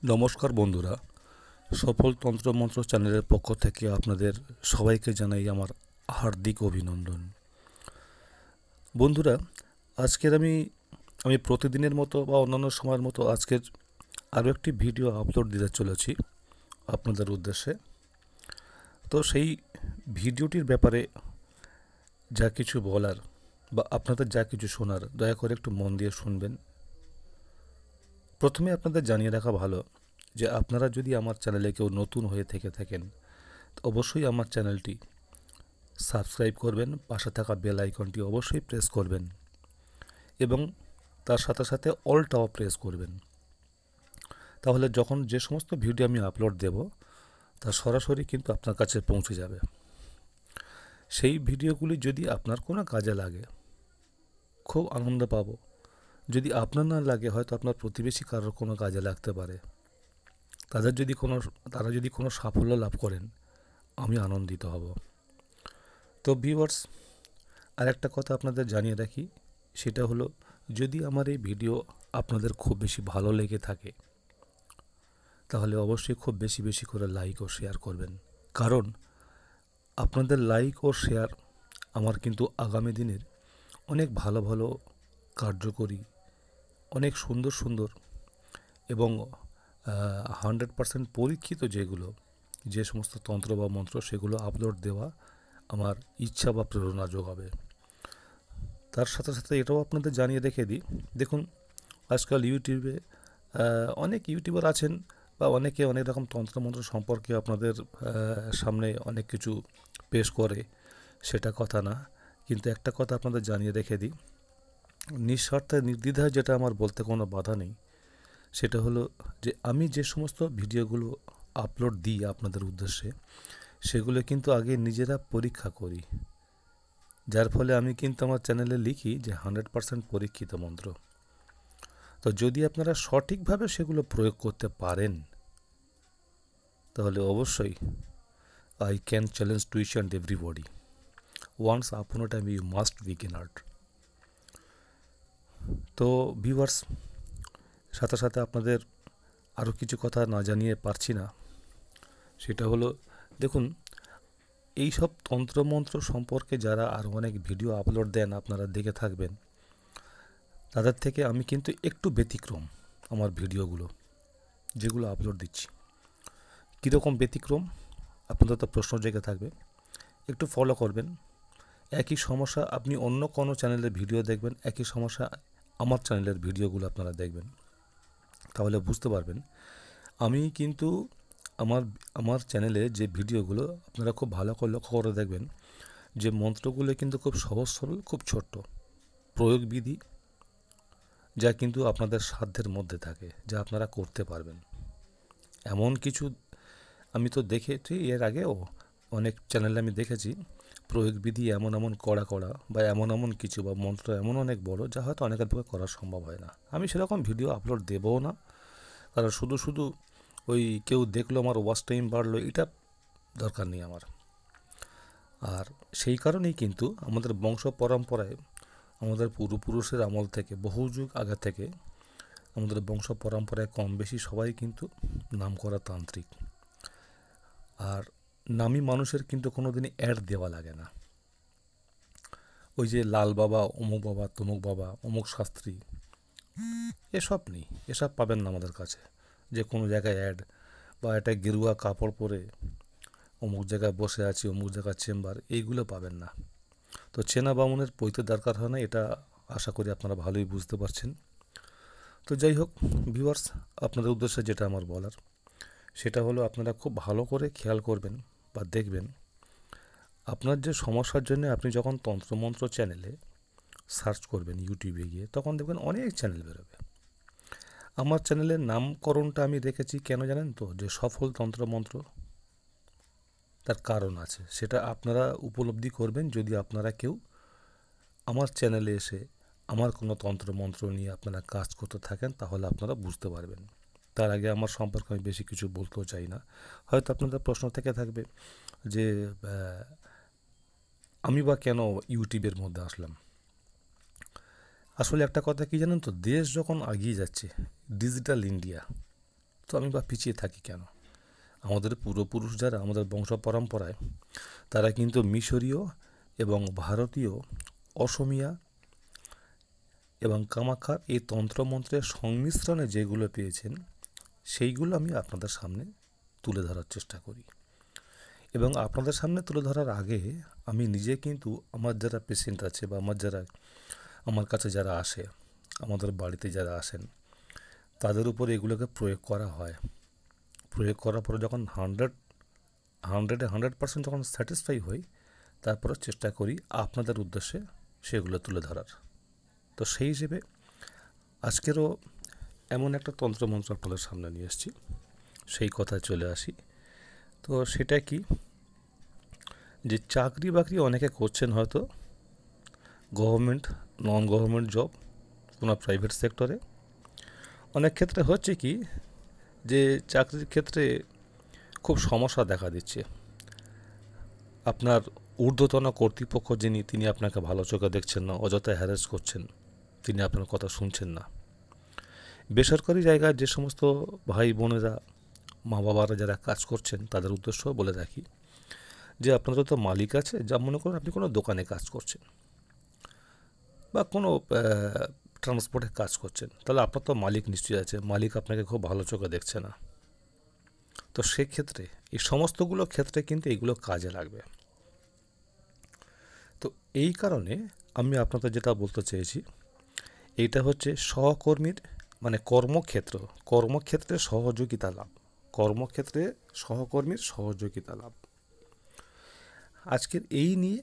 নমস্কার বন্ধুরা, সফল তন্ত্রমন্ত্র চ্যানেলের পক্ষ থেকে আপনাদের সবাইকে জানাই আমার হার্দিক অভিনন্দন। বন্ধুরা, আজকের আমি প্রতিদিনের মতো বা অন্যান্য সময়ের মতো আজকের আরও একটি ভিডিও আপলোড দিতে চলেছি আপনাদের উদ্দেশ্যে। তো সেই ভিডিওটির ব্যাপারে যা কিছু বলার বা আপনাদের যা কিছু শোনার, দয়া করে একটু মন দিয়ে শুনবেন। প্রথমে আপনাদের জানিয়ে রাখা ভালো যে আপনারা যদি আমার চ্যানেলে কেউ নতুন হয়ে থেকে থাকেন, তো অবশ্যই আমার চ্যানেলটি সাবস্ক্রাইব করবেন, পাশে থাকা বেল আইকনটি অবশ্যই প্রেস করবেন এবং তার সাথে সাথে অলটাও প্রেস করবেন। তাহলে যখন যে সমস্ত ভিডিও আমি আপলোড দেব তা সরাসরি কিন্তু আপনার কাছে পৌঁছে যাবে। সেই ভিডিওগুলি যদি আপনার কোনো কাজে লাগে, খুব আনন্দ পাবো। যদি আপনার না লাগে, হয়তো আপনার প্রতিবেশী কারোর কোনো কাজে লাগতে পারে। তারা যদি কোনো সাফল্য লাভ করেন, আমি আনন্দিত হব। তো ভিউয়ার্স, আর একটা কথা আপনাদের জানিয়ে রাখি, সেটা হলো, যদি আমার এই ভিডিও আপনাদের খুব বেশি ভালো লেগে থাকে, তাহলে অবশ্যই খুব বেশি বেশি করে লাইক ও শেয়ার করবেন। কারণ আপনাদের লাইক ও শেয়ার আমার কিন্তু আগামী দিনের অনেক ভালো ভালো কার্যকরী, অনেক সুন্দর সুন্দর এবং 100% পরীক্ষিত যে সমস্ত তন্ত্র বা মন্ত্র, সেগুলো আপলোড দেওয়া আমার ইচ্ছা বা প্রেরণা যোগাবে। তার সাথে সাথে এটাও আপনাদের জানিয়ে রেখে দিই, দেখুন, আজকাল ইউটিউবে অনেক ইউটিউবার আছেন বা অনেকে অনেক রকম তন্ত্রমন্ত্র সম্পর্কে আপনাদের সামনে অনেক কিছু পেশ করে, সেটা কথা না। কিন্তু একটা কথা আপনাদের জানিয়ে রেখে দিই, নিঃস্বার্থে নির্দ্বিধায় যেটা আমার বলতে কোনো বাধা নেই, সেটা হলো যে আমি যে সমস্ত ভিডিওগুলো আপলোড দিই আপনাদের উদ্দেশ্যে, সেগুলো কিন্তু আগে নিজেরা পরীক্ষা করি। যার ফলে আমি কিন্তু আমার চ্যানেলে লিখি যে 100% পরীক্ষিত মন্ত্র। তো যদি আপনারা সঠিকভাবে সেগুলো প্রয়োগ করতে পারেন, তাহলে অবশ্যই I can challenge to each and everybody, once upon time you must begin art. তো ভিউয়ার্স, সাথে সাথে আপনাদের আরও কিছু কথা না জানিয়ে পারছি না। সেটা হলো, দেখুন, এই সব তন্ত্রমন্ত্র সম্পর্কে যারা আরও অনেক ভিডিও আপলোড দেন, আপনারা দেখে থাকবেন, তাদের থেকে আমি কিন্তু একটু ব্যতিক্রম। আমার ভিডিওগুলো যেগুলো আপলোড দিচ্ছি, কীরকম ব্যতিক্রম, আপনাদের তো প্রশ্ন জেগে থাকবে। একটু ফলো করবেন। একই সমস্যা আপনি অন্য কোনো চ্যানেলের ভিডিও দেখবেন, একই সমস্যা আমার চ্যানেলের ভিডিওগুলো আপনারা দেখবেন, তাহলে বুঝতে পারবেন আমি কিন্তু আমার আমার চ্যানেলে যে ভিডিওগুলো আপনারা খুব ভালো করে লক্ষ্য করে দেখবেন যে মন্ত্রগুলো কিন্তু খুব সহজ সরল, খুব ছোট্ট প্রয়োগবিধি, যা কিন্তু আপনাদের সাধ্যের মধ্যে থাকে, যা আপনারা করতে পারবেন। এমন কিছু আমি তো দেখেছি এর আগেও, অনেক চ্যানেলে আমি দেখেছি প্রয়োগবিধি এমন এমন কড়া কড়া বা এমন এমন কিছু, বা মন্ত্র এমন অনেক বড়, যা হয়তো অনেকের পক্ষে করা সম্ভব হয় না। আমি সেরকম ভিডিও আপলোড দেবও না, কারণ শুধু শুধু ওই কেউ দেখলো আমার ওয়াচ টাইম বাড়লো, এটা দরকার নেই আমার। আর সেই কারণেই কিন্তু আমাদের বংশ পরম্পরায়, আমাদের পূর্বপুরুষের আমল থেকে, বহু যুগ আগে থেকে আমাদের বংশ পরম্পরায় কম বেশি সবাই কিন্তু নামকরা তান্ত্রিক। আর নামী মানুষের কিন্তু কোনো দিনই অ্যাড দেওয়া লাগে না। ওই যে লাল বাবা, অমুক বাবা, তমুক বাবা, অমুক শাস্ত্রী, এসব নেই, এসব পাবেন না আমাদের কাছে। যে কোনো জায়গায় অ্যাড বা একটা গেরুয়া কাপড় পরে অমুক জায়গায় বসে আছি, অমুক জায়গার চেম্বার, এইগুলো পাবেন না। তো চেনা বামুনের পৈতে দরকার হয় না, এটা আশা করি আপনারা ভালোই বুঝতে পারছেন। তো যাই হোক ভিউয়ার্স, আপনাদের উদ্দেশ্যে যেটা আমার বলার, সেটা হলো, আপনারা খুব ভালো করে খেয়াল করবেন বা দেখবেন, আপনার যে সমস্যার জন্য আপনি যখন তন্ত্রমন্ত্র চ্যানেলে সার্চ করবেন ইউটিউবে গিয়ে, তখন দেখবেন অনেক চ্যানেল বেরোবে। আমার চ্যানেলের নামকরণটা আমি রেখেছি কেন জানেন তো, যে সফল তন্ত্রমন্ত্র। তার কারণ আছে, সেটা আপনারা উপলব্ধি করবেন যদি আপনারা কেউ আমার চ্যানেলে এসে আমার কোনো তন্ত্রমন্ত্র নিয়ে আপনারা কাজ করতে থাকেন, তাহলে আপনারা বুঝতে পারবেন। তার আগে আমার সম্পর্কে আমি বেশি কিছু বলতেও চাই না। হয়তো আপনাদের প্রশ্ন থেকে থাকবে যে আমি বা কেন ইউটিউবের মধ্যে আসলাম। আসলে একটা কথা কি জানেন তো, দেশ যখন এগিয়ে যাচ্ছে, ডিজিটাল ইন্ডিয়া, তো আমি বা পিছিয়ে থাকি কেন? আমাদের পূর্বপুরুষ যারা আমাদের বংশ পরম্পরায়, তারা কিন্তু মিশরীয় এবং ভারতীয়, অসমিয়া এবং কামাখ্যার এই তন্ত্রমন্ত্রের সংমিশ্রণে যেগুলো পেয়েছেন, সেইগুলো আমি আপনাদের সামনে তুলে ধরার চেষ্টা করি। এবং আপনাদের সামনে তুলে ধরার আগে আমি নিজে কিন্তু আমার যারা পেশেন্ট আছে বা আমার কাছে যারা আসে, আমাদের বাড়িতে যারা আসেন, তাদের উপর এগুলোকে প্রয়োগ করা হয়। প্রয়োগ করার পরে যখন 100% যখন স্যাটিসফাই হই, তারপরে চেষ্টা করি আপনাদের উদ্দেশ্যে সেগুলো তুলে ধরার। তো সেই হিসেবে আজকেরও এমন একটা তন্ত্রমন্ত্র আপনাদের সামনে নিয়ে এসেছি, সেই কথায় চলে আসি। তো সেটা কি, যে চাকরি বাকরি অনেকে করছেন হয়তো, গভর্নমেন্ট, নন গভর্নমেন্ট জব, কোনো প্রাইভেট সেক্টরে। অনেক ক্ষেত্রে হচ্ছে কি, যে চাকরির ক্ষেত্রে খুব সমস্যা দেখা দিচ্ছে। আপনার ঊর্ধ্বতন কর্তৃপক্ষ যিনি, তিনি আপনাকে ভালো চোখে দেখছেন না, অযথা হ্যারাস করছেন, তিনি আপনার কথা শুনছেন না। বেসরকারি জায়গায় যে সমস্ত ভাই বোনেরা, মা বাবারা যারা কাজ করছেন, তাদের উদ্দেশ্যও বলে রাখি যে আপনাদের তো মালিক আছে। যা মনে করুন আপনি কোনো দোকানে কাজ করছেন বা কোনো ট্রান্সপোর্টে কাজ করছেন, তাহলে আপনার তো মালিক নিশ্চয়ই আছে, মালিক আপনাকে খুব ভালো চোখে দেখছে না। তো সেক্ষেত্রে এই সমস্তগুলো ক্ষেত্রে কিন্তু এইগুলো কাজে লাগবে। তো এই কারণে আমি আপনাদের যেটা বলতে চেয়েছি, এইটা হচ্ছে সহকর্মীর মানে কর্মক্ষেত্রে সহযোগিতা লাভ, কর্মক্ষেত্রে সহকর্মীর সহযোগিতা লাভ। আজকের এই নিয়ে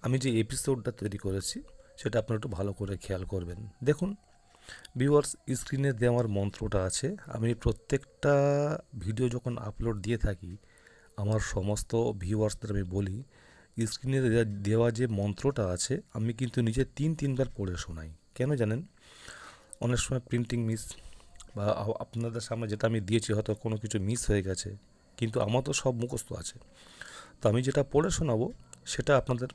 আমি যে এপিসোডটা তৈরি করেছি, সেটা আপনারা একটু ভালো করে খেয়াল করবেন। দেখুন ভিউয়ার্স, স্ক্রিনে দেওয়ার মন্ত্রটা আছে। আমি প্রত্যেকটা ভিডিও যখন আপলোড দিয়ে থাকি, আমার সমস্ত ভিউয়ার্সদের আমি বলি, স্ক্রিনে দেওয়া যে মন্ত্রটা আছে, আমি কিন্তু নিজে 3-3বার পড়ে শোনাই। কেন জানেন? অনেক সময় প্রিন্টিং মিস, বা আপনাদের সামনে যেটা আমি দিয়েছি হয়তো কোনো কিছু মিস হয়ে গেছে, কিন্তু আমার তো সব মুখস্থ আছে। তো আমি যেটা পড়ে শোনাবো সেটা আপনাদের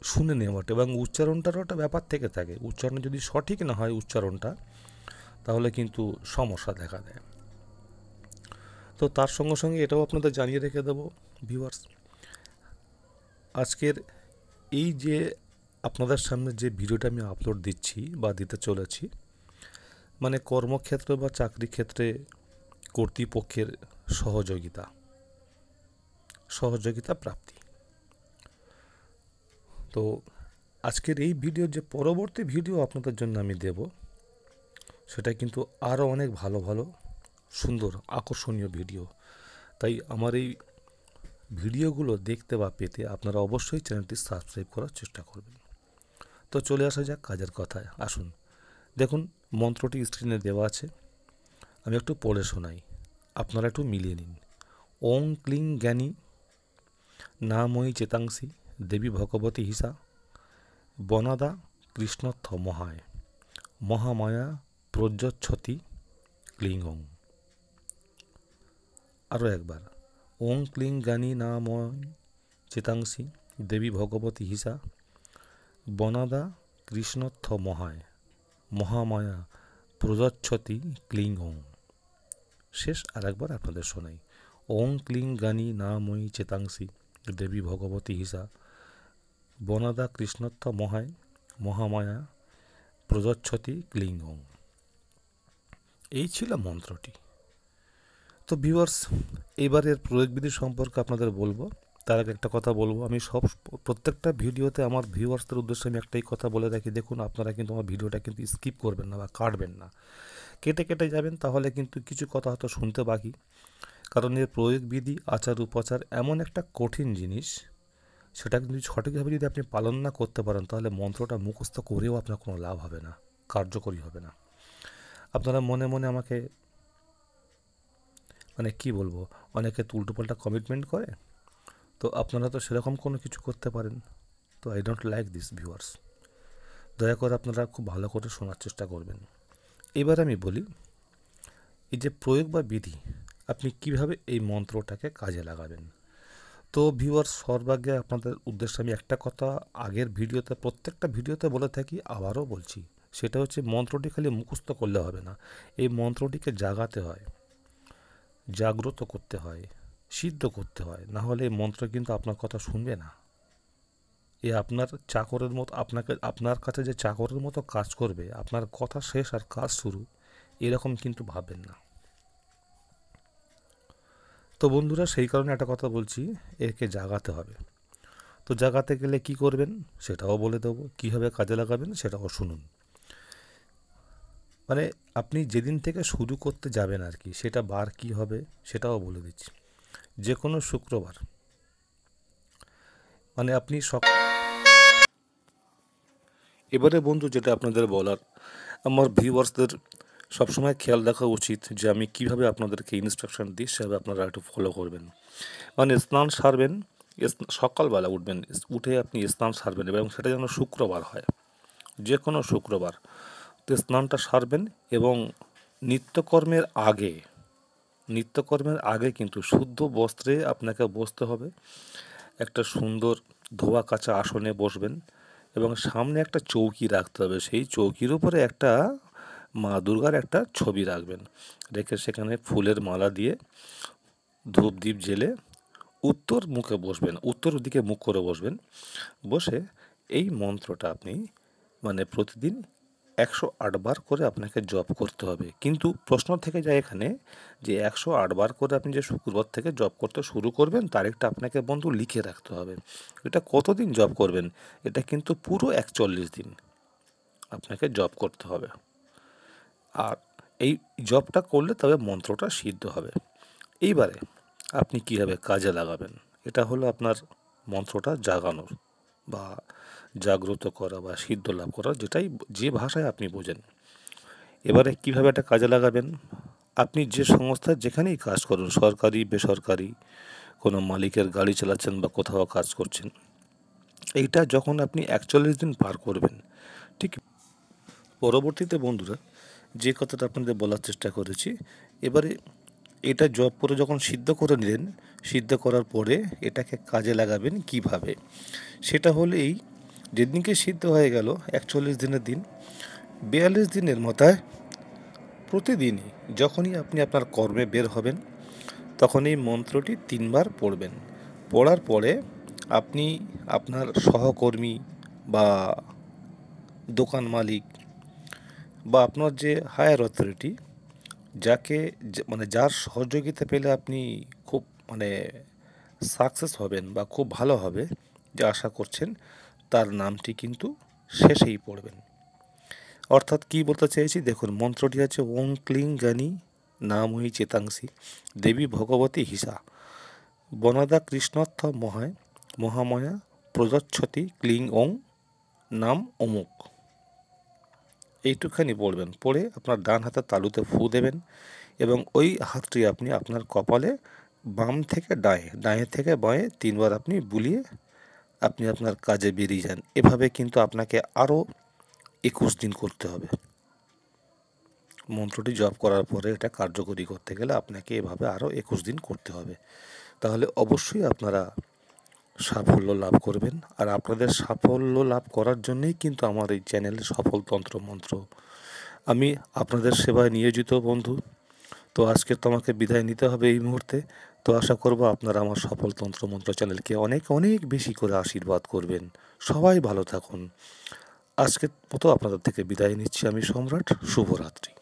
শুনে নেওয়াটা, এবং উচ্চারণটারও একটা ব্যাপার থেকে থাকে। উচ্চারণ যদি সঠিক না হয় উচ্চারণটা, তাহলে কিন্তু সমস্যা দেখা দেয়। তো তার সঙ্গে সঙ্গে এটাও আপনাদের জানিয়ে রেখে দেবো ভিউয়ার্স, আজকের এই যে আপনাদের সামনে যে ভিডিওটা আমি আপলোড দিচ্ছি বা দিতে চলেছি, মানে কর্মক্ষেত্র বা চাকরি ক্ষেত্রে কর্তৃপক্ষের সহযোগিতা প্রাপ্তি। তো আজকের এই ভিডিওর যে পরবর্তী ভিডিও আপনাদের জন্য আমি দেব, সেটা কিন্তু আরও অনেক ভালো ভালো সুন্দর আকর্ষণীয় ভিডিও। তাই আমার এই ভিডিওগুলো দেখতে বা পেতে আপনারা অবশ্যই চ্যানেলটি সাবস্ক্রাইব করার চেষ্টা করবেন। তো চলে আসা যাক কাজের কথায়। আসুন, দেখুন মন্ত্রটি স্ক্রিনে দেওয়া আছে, আমি একটু পড়ে শোনাই, আপনারা একটু মিলিয়ে নিন। ওং ক্লিং জ্ঞানী নাময়ী চেতাংসী দেবী ভগবতী হিসা বনাদা কৃষ্ণত্থ মহায় মহামায়া প্রজ্যোচ্ছতি ক্লিং ওং। আরও একবার, ওং ক্লিং জ্ঞানী নাময়ী চেতাংসী দেবী ভগবতী হিসা বনাদা কৃষ্ণত্থ মহায় মহামায়া প্রযোচ্ছতি ক্লিং ওং। শেষ আরেকবার আপনাদের শোনাই। ওং ক্লিং জ্ঞানী নাময়ী চেতাংসী দেবী ভগবতী হিসা বনাদা কৃষ্ণত্থ মহায় মহামায়া প্রযোচ্ছতি ক্লিং ওং। এই ছিল মন্ত্রটি। তো ভিউয়ার্স, এবারের প্রয়োগবিধি সম্পর্কে আপনাদের বলবো। তার আগে একটা কথা বলবো, আমি প্রত্যেকটা ভিডিওতে আমার ভিউয়ার্সদের উদ্দেশ্যে আমি একটাই কথা বলে রাখি, দেখুন আপনারা কিন্তু আমার ভিডিওটা কিন্তু স্কিপ করবেন না বা কাটবেন না, কেটে কেটে যাবেন, তাহলে কিন্তু কিছু কথা হয়তো শুনতে বাকি। কারণ এর প্রয়োগবিধি, আচার উপচার এমন একটা কঠিন জিনিস, সেটা কিন্তু সঠিকভাবে যদি আপনি পালন না করতে পারেন, তাহলে মন্ত্রটা মুখস্থ করেও আপনার কোনো লাভ হবে না, কার্যকরী হবে না। আপনারা মনে মনে আমাকে মানে কি বলবো, অনেকে উল্টোপাল্টা কমিটমেন্ট করে, তো আপনারা তো সেরকম কোনো কিছু করতে পারেন। তো I don't like this viewers, দয়া করে আপনারা খুব ভালো করে শোনার চেষ্টা করবেন। এবার আমি বলি, এই যে প্রয়োগ বা বিধি, আপনি কিভাবে এই মন্ত্রটাকে কাজে লাগাবেন। তো ভিউয়ার্স, সর্বাগ্যে আপনাদের উদ্দেশ্যে আমি একটা কথা আগের ভিডিওতে, প্রত্যেকটা ভিডিওতে বলে থাকি, আবারও বলছি, সেটা হচ্ছে মন্ত্রটি খালি মুখস্থ করলে হবে না, এই মন্ত্রটিকে জাগাতে হয়। জাগ্রত করতে হয়, সিদ্ধ করতে হয়, না হলে এই মন্ত্র কিন্তু আপনার কথা শুনবে না। এ আপনার চাকরের মতো, আপনার কাছে যে চাকরের মতো কাজ করবে, আপনার কথা শেষ আর কাজ শুরু, এরকম কিন্তু ভাববেন না। তো বন্ধুরা, সেই কারণে একটা কথা বলছি, একে জাগাতে হবে। তো জাগাতে গেলে কি করবেন সেটাও বলে দেবো, কীভাবে কাজে লাগাবেন সেটাও শুনুন। মানে আপনি যেদিন থেকে শুরু করতে যাবেন আর কি, সেটা বার কি হবে সেটাও বলে দিচ্ছি। যে কোনো শুক্রবার, মানে আপনি এবারে বন্ধু, যেটা আপনাদের বলার, আমার ভিউয়ার্সদের সবসময় খেয়াল রাখা উচিত যে আমি কিভাবে আপনাদেরকে ইনস্ট্রাকশন দিই, সেভাবে আপনারা একটু ফলো করবেন। মানে স্নান সারবেন, সকালবেলা উঠবেন, উঠে আপনি স্নান সারবেন এবং সেটা যেন শুক্রবার হয়, যে কোনো শুক্রবার। তো স্নানটা সারবেন এবং নিত্যকর্মের আগে নিত্যকর্মের আগে কিন্তু শুদ্ধ বস্ত্রে আপনাকে বসতে হবে। একটা সুন্দর ধোয়া কাচা আসনে বসবেন এবং সামনে একটা চৌকি রাখতে হবে। সেই চৌকির উপরে একটা মা দুর্গার একটা ছবি রাখবেন, রেখে সেখানে ফুলের মালা দিয়ে ধূপ দ্বীপ জেলে উত্তর মুখে বসবেন, উত্তর দিকে মুখ করে বসবেন। বসে এই মন্ত্রটা আপনি মানে প্রতিদিন 108 বার করে আপনাকে জপ করতে হবে। কিন্তু প্রশ্ন থেকে যায় এখানে যে 108 বার করে আপনি যে শুক্রবার থেকে জপ করতে শুরু করবেন, তারিখটা আপনাকে বন্ধু লিখে রাখতে হবে। এটা কতদিন জপ করবেন, এটা কিন্তু পুরো 41 দিন আপনাকে জপ করতে হবে। আর এই জপটা করলে তবে মন্ত্রটা সিদ্ধ হবে। এইবারে আপনি কীভাবে কাজে লাগাবেন, এটা হলো আপনার মন্ত্রটা জাগানোর বা জাগ্রত করা বা সিদ্ধ লাভ করা, যেটাই যে ভাষায় আপনি বোঝেন। এবারে কিভাবে এটা কাজে লাগাবেন, আপনি যে সংস্থায় যেখানেই কাজ করুন, সরকারি বেসরকারি, কোনো মালিকের গাড়ি চালাচ্ছেন বা কোথাও কাজ করছেন, এইটা যখন আপনি 41 দিন পার করবেন, ঠিক পরবর্তীতে বন্ধুরা যে কথাটা আপনাদের বলার চেষ্টা করেছি, এবারে এটা জব করে যখন সিদ্ধ করে নিলেন, সিদ্ধ করার পরে এটাকে কাজে লাগাবেন কিভাবে, সেটা হলে এই যেদিনকে সিদ্ধ হয়ে গেল 41 দিনের দিন, 42 দিনের মাথায় প্রতিদিনই যখনই আপনি আপনার কর্মে বের হবেন, তখন এই মন্ত্রটি 3 বার পড়বেন। পড়ার পরে আপনি আপনার সহকর্মী বা দোকান মালিক বা আপনার যে হায়ার অথরিটি, যাকে মানে যার সহযোগিতা পেলে আপনি খুব মানে সাকসেস হবেন বা খুব ভালো হবে যে আশা করছেন, তার নামটি কিন্তু শেষেই পড়বেন। অর্থাৎ কী বলতে চাইছি দেখুন, মন্ত্রটি আছে ওং ক্লিং জ্ঞানী নামই চেতাংসী দেবী ভগবতী হিসা বনদা কৃষ্ণর্থ মহাময়া প্রযচ্ছতি ক্লিং ওং নাম অমুক। এইটুখানি পড়বেন, পড়ে আপনার ডান হাতের তালুতে ফু দেবেন এবং ওই হাতটি আপনি আপনার কপালে বাম থেকে ডায়ে থেকে বাঁয়ে 3 বার আপনি বুলিয়ে আপনি আপনার কাজে বেরিয়ে যান। এভাবে কিন্তু আপনাকে আরও 21 দিন করতে হবে। মন্ত্রটি জপ করার পরে এটা কার্যকরী করতে গেলে আপনাকে এভাবে আরও 21 দিন করতে হবে। তাহলে অবশ্যই আপনারা সাফল্য লাভ করবেন। আর আপনাদের সাফল্য লাভ করার জন্যেই কিন্তু আমার এই চ্যানেলে সফল তন্ত্র মন্ত্র, আমি আপনাদের সেবায় নিয়োজিত বন্ধু। তো আজকে তো আমাকে বিদায় নিতে হবে এই মুহূর্তে। তো আশা করব আপনারা আমার সফল তন্ত্র মন্ত্র চ্যানেলকে অনেক অনেক বেশি করে আশীর্বাদ করবেন। সবাই ভালো থাকুন। আজকের মতো আপনাদের থেকে বিদায় নিচ্ছি আমি সম্রাট। শুভরাত্রি।